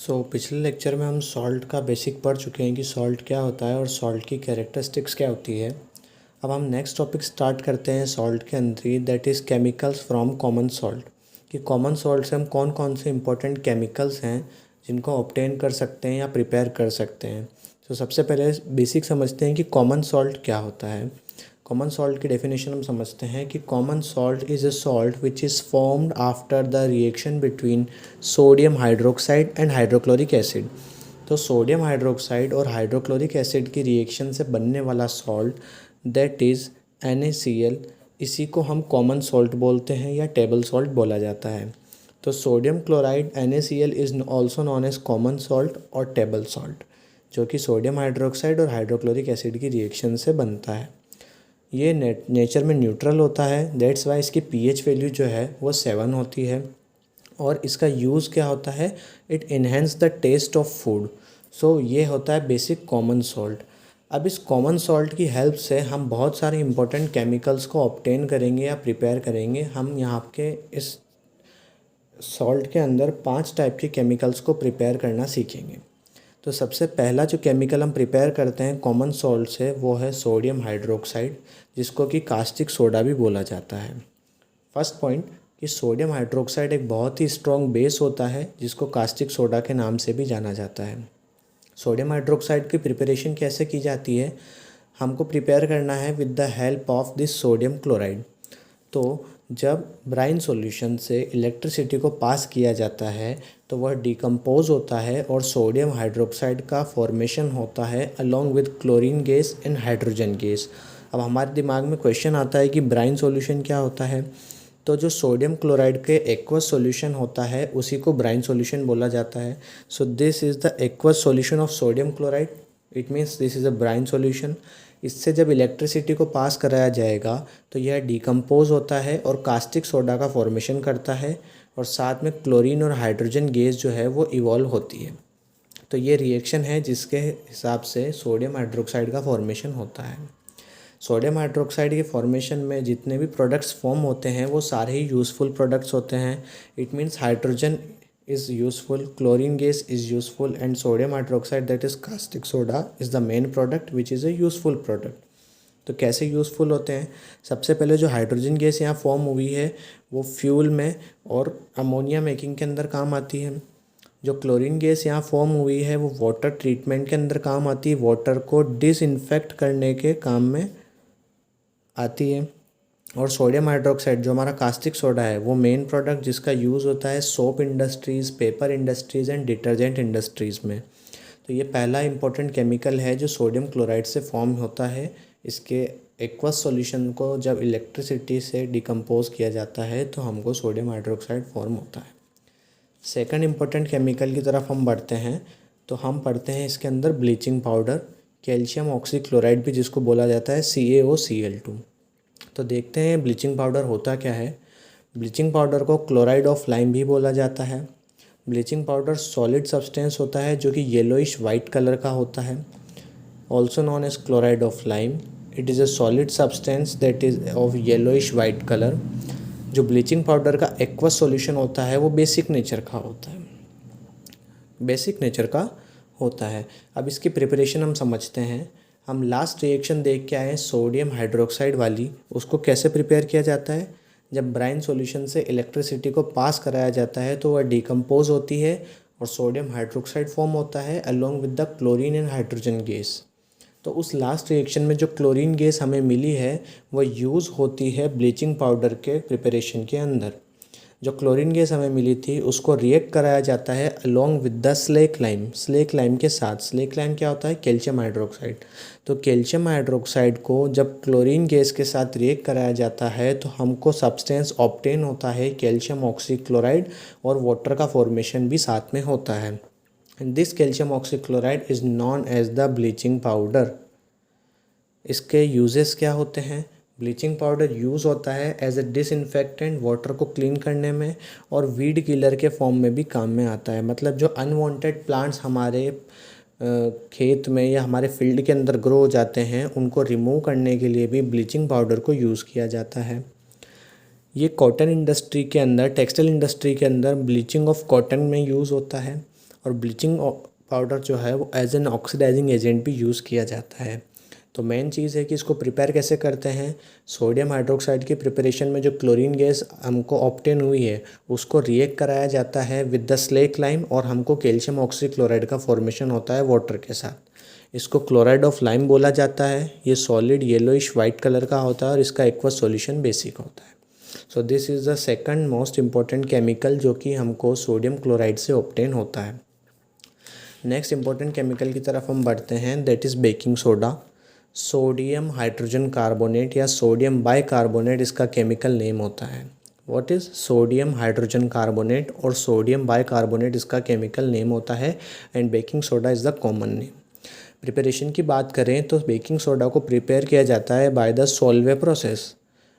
पिछले लेक्चर में हम सॉल्ट का बेसिक पढ़ चुके हैं कि सॉल्ट क्या होता है और सॉल्ट की कैरेक्टरिस्टिक्स क्या होती है। अब हम नेक्स्ट टॉपिक स्टार्ट करते हैं सॉल्ट के अंदर ही, that is chemicals from common salt. कि कॉमन सॉल्ट से हम कौन कौन से इंपॉर्टेंट केमिकल्स हैं जिनको ऑब्टेन कर सकते हैं या प्रिपेयर कर सकते हैं। सबसे पहले बेसिक समझते हैं कि कॉमन सॉल्ट क्या होता है। कॉमन सॉल्ट की डेफिनेशन हम समझते हैं कि common salt is a salt which is formed after the reaction between sodium hydroxide and hydrochloric acid. तो सोडियम हाइड्रोक्साइड और हाइड्रोक्लोरिक एसिड की रिएक्शन से बनने वाला सॉल्ट दैट इज़ NaCl, इसी को हम कॉमन सॉल्ट बोलते हैं या टेबल सॉल्ट बोला जाता है। तो sodium chloride NaCl is also known as common salt और टेबल सॉल्ट, जो कि सोडियम हाइड्रोक्साइड और हाइड्रोक्लोरिक एसिड की रिएक्शन से बनता है। ये नेचर में न्यूट्रल होता है, दैट्स वाई इसकी pH वैल्यू जो है वो 7 होती है। और इसका यूज़ क्या होता है, it enhance the taste of food. ये होता है बेसिक कॉमन सॉल्ट। अब इस कॉमन सॉल्ट की हेल्प से हम बहुत सारे इंपॉर्टेंट केमिकल्स को ऑब्टेन करेंगे या प्रिपेयर करेंगे। हम यहाँ के इस सॉल्ट के अंदर 5 टाइप के केमिकल्स को प्रिपेयर करना सीखेंगे। तो सबसे पहला जो केमिकल हम प्रिपेयर करते हैं कॉमन सॉल्ट से वो है सोडियम हाइड्रोक्साइड, जिसको कि कास्टिक सोडा भी बोला जाता है। फर्स्ट पॉइंट कि सोडियम हाइड्रोक्साइड एक बहुत ही स्ट्रॉन्ग बेस होता है जिसको कास्टिक सोडा के नाम से भी जाना जाता है। सोडियम हाइड्रोक्साइड की प्रिपरेशन कैसे की जाती है, हमको प्रिपेयर करना है with the help of this sodium chloride. तो जब ब्राइन सॉल्यूशन से इलेक्ट्रिसिटी को पास किया जाता है तो वह डिकम्पोज होता है और सोडियम हाइड्रोक्साइड का फॉर्मेशन होता है along with chlorine gas and hydrogen gas. अब हमारे दिमाग में क्वेश्चन आता है कि ब्राइन सॉल्यूशन क्या होता है। तो जो सोडियम क्लोराइड के एक्वस सॉल्यूशन होता है उसी को ब्राइन सॉल्यूशन बोला जाता है। This is the aqueous solution of sodium chloride, it means this is a brine solution. इससे जब इलेक्ट्रिसिटी को पास कराया जाएगा तो यह डिकम्पोज होता है और कास्टिक सोडा का फॉर्मेशन करता है और साथ में क्लोरीन और हाइड्रोजन गैस जो है वो इवॉल्व होती है। तो ये रिएक्शन है जिसके हिसाब से सोडियम हाइड्रोक्साइड का फॉर्मेशन होता है। सोडियम हाइड्रोक्साइड के फॉर्मेशन में जितने भी प्रोडक्ट्स फॉर्म होते हैं वो सारे ही यूज़फुल प्रोडक्ट्स होते हैं। It means hydrogen is useful, chlorine gas is useful and sodium hydroxide that is caustic soda is the main product which is a useful product. तो कैसे यूज़फुल होते हैं, सबसे पहले जो हाइड्रोजन गैस यहाँ फॉर्म हुई है वो फ्यूल में और अमोनिया मेकिंग के अंदर काम आती है। जो क्लोरीन गैस यहाँ फॉर्म हुई है वो वाटर ट्रीटमेंट के अंदर काम आती है, वाटर को डिसइंफेक्ट करने के काम में आती है। और सोडियम हाइड्रोक्साइड जो हमारा कास्टिक सोडा है वो मेन प्रोडक्ट जिसका यूज़ होता है soap industries, paper industries and detergent industries में। तो ये पहला इंपॉर्टेंट केमिकल है जो सोडियम क्लोराइड से फॉर्म होता है। इसके एक्वस सॉल्यूशन को जब इलेक्ट्रिसिटी से डिकम्पोज किया जाता है तो हमको सोडियम हाइड्रोक्साइड फॉर्म होता है। सेकंड इंपॉर्टेंट केमिकल की तरफ हम बढ़ते हैं तो हम पढ़ते हैं इसके अंदर ब्लीचिंग पाउडर, कैल्शियम ऑक्सीक्लोराइड भी जिसको बोला जाता है CaOCl2। तो देखते हैं ब्लीचिंग पाउडर होता क्या है। ब्लीचिंग पाउडर को क्लोराइड ऑफ लाइम भी बोला जाता है। ब्लीचिंग पाउडर सॉलिड सब्सटेंस होता है जो कि येलोइश वाइट कलर का होता है, also known as chloride of lime. It is a solid substance that is of yellowish white colour. जो ब्लीचिंग पाउडर का एक्वस सॉल्यूशन होता है वो बेसिक नेचर का होता है, बेसिक नेचर का होता है। अब इसकी प्रिपरेशन हम समझते हैं। हम लास्ट रिएक्शन देख के आए सोडियम हाइड्रोक्साइड वाली, उसको कैसे प्रिपेयर किया जाता है। जब ब्राइन सॉल्यूशन से इलेक्ट्रिसिटी को पास कराया जाता है तो वह डिकम्पोज होती है और सोडियम हाइड्रोक्साइड फॉर्म होता है along with the chlorine and hydrogen gas. तो उस लास्ट रिएक्शन में जो क्लोरीन गैस हमें मिली है वह यूज़ होती है ब्लीचिंग पाउडर के प्रिपरेशन के अंदर। जो क्लोरीन गैस हमें मिली थी उसको रिएक्ट कराया जाता है along with the slack lime, slack lime के साथ। स्लेक लाइम क्या होता है, कैल्शियम हाइड्रोक्साइड। तो कैल्शियम हाइड्रोक्साइड को जब क्लोरीन गैस के साथ रिएक्ट कराया जाता है तो हमको सब्सटेंस ऑब्टेन होता है कैल्शियम ऑक्सीक्लोराइड और वाटर का फॉर्मेशन भी साथ में होता है। This calcium oxychloride is known as the bleaching powder. इसके यूजेस क्या होते हैं, ब्लीचिंग पाउडर यूज़ होता है एज ए डिसइंफेक्टेंट वाटर को क्लीन करने में और वीड किलर के फॉर्म में भी काम में आता है। मतलब जो अनवांटेड प्लांट्स हमारे खेत में या हमारे फील्ड के अंदर ग्रो हो जाते हैं उनको रिमूव करने के लिए भी ब्लीचिंग पाउडर को यूज़ किया जाता है। ये कॉटन इंडस्ट्री के अंदर, टेक्सटाइल इंडस्ट्री के अंदर ब्लीचिंग ऑफ कॉटन में यूज़ होता है और ब्लीचिंग पाउडर जो है वो एज एन ऑक्सीडाइजिंग एजेंट भी यूज़ किया जाता है। तो मेन चीज़ है कि इसको प्रिपेयर कैसे करते हैं। सोडियम हाइड्रोक्साइड की प्रिपरेशन में जो क्लोरीन गैस हमको ऑब्टेन हुई है उसको रिएक्ट कराया जाता है विद द स्लेक लाइम, और हमको कैल्शियम ऑक्सीक्लोराइड का फॉर्मेशन होता है वाटर के साथ। इसको क्लोराइड ऑफ लाइम बोला जाता है। ये सॉलिड येलोइश वाइट कलर का होता है और इसका एक्वस सॉल्यूशन बेसिक होता है। So this is the second most important chemical जो कि हमको सोडियम क्लोराइड से ऑब्टेन होता है। नेक्स्ट इम्पॉर्टेंट केमिकल की तरफ हम बढ़ते हैं, that is baking soda. Sodium hydrogen carbonate या सोडियम बाइकार्बोनेट इसका केमिकल नेम होता है। What is sodium hydrogen carbonate और सोडियम बाइकार्बोनेट इसका केमिकल नेम होता है, and baking soda is the common name. Preparation की बात करें तो बेकिंग सोडा को प्रिपेयर किया जाता है बाय द सॉल्वे प्रोसेस।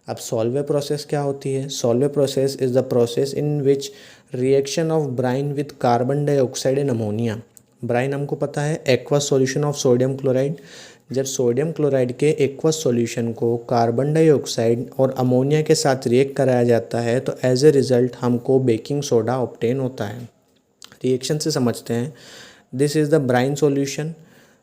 अब सॉल्वे प्रोसेस क्या होती है? Solvay process is the process in which reaction of brine with carbon dioxide and ammonia. Brine हमको पता है aqueous solution of sodium chloride. जब सोडियम क्लोराइड के एक्वस सॉल्यूशन को कार्बन डाइऑक्साइड और अमोनिया के साथ रिएक्ट कराया जाता है तो एज ए रिज़ल्ट हमको बेकिंग सोडा ऑब्टेन होता है। रिएक्शन से समझते हैं। This is the brine solution.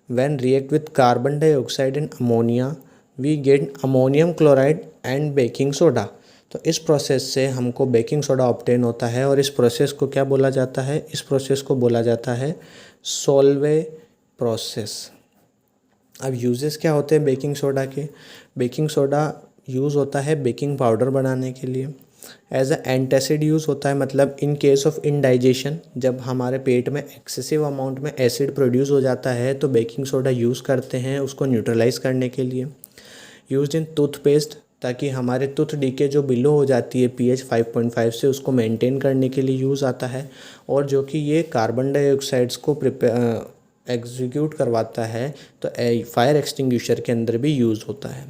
When react with carbon dioxide and ammonia we get ammonium chloride and baking soda. तो इस प्रोसेस से हमको बेकिंग सोडा ऑब्टेन होता है, और इस प्रोसेस को क्या बोला जाता है? इस प्रोसेस को बोला जाता है सॉल्वे प्रोसेस। अब यूजेस क्या होते हैं बेकिंग सोडा के? बेकिंग सोडा यूज़ होता है बेकिंग पाउडर बनाने के लिए। एज अ एंटासिड यूज़ होता है, मतलब इन केस ऑफ इनडाइजेशन, जब हमारे पेट में एक्सेसिव अमाउंट में एसिड प्रोड्यूस हो जाता है तो बेकिंग सोडा यूज़ करते हैं उसको न्यूट्रलाइज करने के लिए। यूज्ड इन टूथपेस्ट, ताकि हमारे टूथ डीके जो बिलो हो जाती है pH 5.5 से उसको मेंटेन करने के लिए यूज़ आता है, और जो कि ये कार्बन डाइऑक्साइड्स को एग्जीक्यूट करवाता है तो फायर एक्सटिंग्विशर के अंदर भी यूज़ होता है।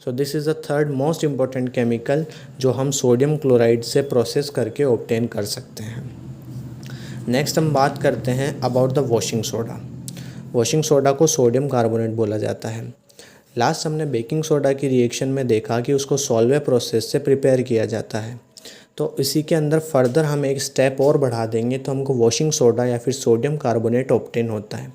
So this is the third most important chemical जो हम सोडियम क्लोराइड से प्रोसेस करके ऑब्टेन कर सकते हैं। नेक्स्ट हम बात करते हैं about the washing soda. Washing soda को सोडियम कार्बोनेट बोला जाता है। लास्ट हमने बेकिंग सोडा की रिएक्शन में देखा कि उसको सॉल्वे प्रोसेस से प्रिपेयर किया जाता है, तो इसी के अंदर फर्दर हम एक स्टेप और बढ़ा देंगे तो हमको वॉशिंग सोडा या फिर सोडियम कार्बोनेट ऑब्टेन होता है।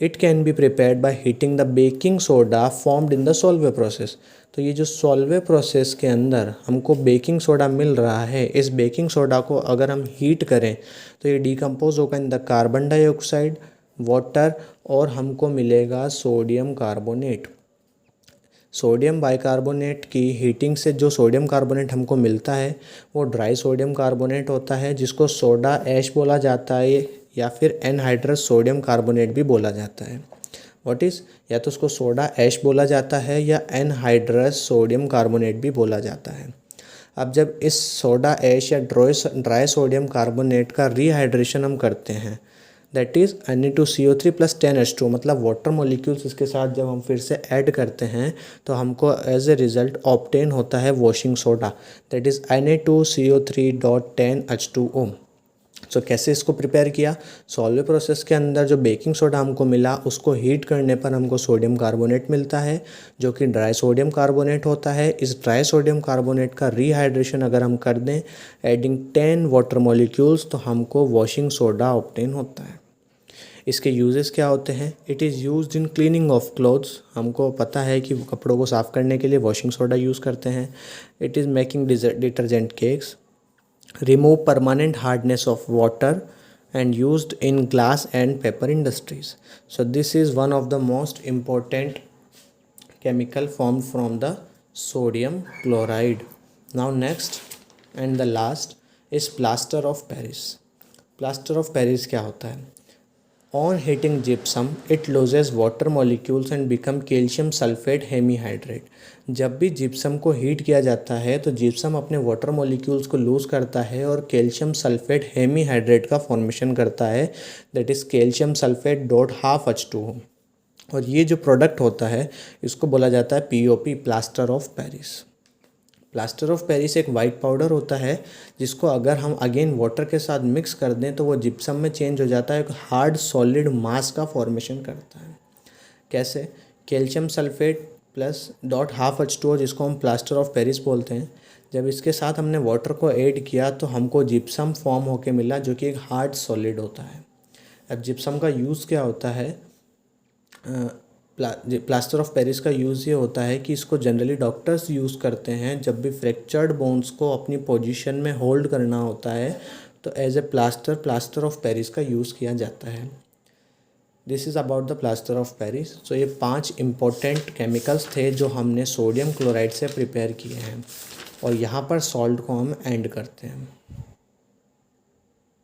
It can be prepared by heating the baking soda formed in the Solvay process. तो ये जो सॉल्वे प्रोसेस के अंदर हमको बेकिंग सोडा मिल रहा है, इस बेकिंग सोडा को अगर हम हीट करें तो ये डिकम्पोज होगा in the carbon dioxide, water, और हमको मिलेगा सोडियम कार्बोनेट। सोडियम बाइकार्बोनेट की हीटिंग से जो सोडियम कार्बोनेट हमको मिलता है वो ड्राई सोडियम कार्बोनेट होता है, जिसको सोडा ऐश बोला जाता है या फिर एनहाइड्रस सोडियम कार्बोनेट भी बोला जाता है। व्हाट इज़, या तो उसको सोडा ऐश बोला जाता है या एनहाइड्रस सोडियम कार्बोनेट भी बोला जाता है। अब जब इस सोडा ऐश या ड्राई सोडियम कार्बोनेट का रीहाइड्रेशन हम करते हैं, दैट इज़ Na2CO3 + 10H2, मतलब वाटर मॉलिक्यूल्स इसके साथ जब हम फिर से ऐड करते हैं तो हमको एज ए रिज़ल्ट ऑब्टेन होता है washing soda, that is Na2CO3.10H2O। सो कैसे इसको प्रिपेयर किया? सॉल्वे प्रोसेस के अंदर जो बेकिंग सोडा हमको मिला उसको हीट करने पर हमको सोडियम कार्बोनेट मिलता है जो कि ड्राई सोडियम कार्बोनेट होता है। इस ड्राई सोडियम कार्बोनेट का रीहाइड्रेशन अगर हम कर दें एडिंग 10 वाटर मॉलिक्यूल्स तो हमको वॉशिंग सोडा ऑब्टेन होता है। इसके यूजेस क्या होते हैं? It is used in cleaning of clothes. हमको पता है कि कपड़ों को साफ़ करने के लिए वॉशिंग सोडा यूज़ करते हैं। It is making detergent cakes, remove permanent hardness of water, and used in glass and paper industries. So this is one of the most important chemical formed from the sodium chloride. Now next and the last is plaster of Paris. Plaster of Paris क्या होता है? On heating gypsum, it loses water molecules and become calcium sulfate hemihydrate. जब भी gypsum को heat किया जाता है तो जिप्सम अपने वाटर मॉलिक्यूल्स को लूज़ करता है और कैल्शियम सल्फेट हेमीहाइड्रेट का फॉर्मेशन करता है, that is calcium sulphate dot half H2O। और ये जो प्रोडक्ट होता है इसको बोला जाता है POP, plaster of Paris. Plaster of Paris एक वाइट पाउडर होता है जिसको अगर हम अगेन वाटर के साथ मिक्स कर दें तो वो जिप्सम में चेंज हो जाता है, एक हार्ड सॉलिड मास का फॉर्मेशन करता है। कैसे? Calcium sulphate plus dot half H2O जिसको हम प्लास्टर ऑफ पेरिस बोलते हैं, जब इसके साथ हमने वाटर को ऐड किया तो हमको जिप्सम फॉर्म होके मिला जो कि एक हार्ड सॉलिड होता है। अब जिप्सम का यूज़ क्या होता है, प्लास्टर ऑफ पेरिस का यूज़ ये होता है कि इसको जनरली डॉक्टर्स यूज़ करते हैं जब भी फ्रैक्चर्ड बोन्स को अपनी पोजीशन में होल्ड करना होता है, तो as a plaster of Paris का यूज़ किया जाता है। This is about the plaster of Paris. So ये 5 इम्पोर्टेंट केमिकल्स थे जो हमने सोडियम क्लोराइड से प्रिपेयर किए हैं, और यहाँ पर सॉल्ट को हम एंड करते हैं।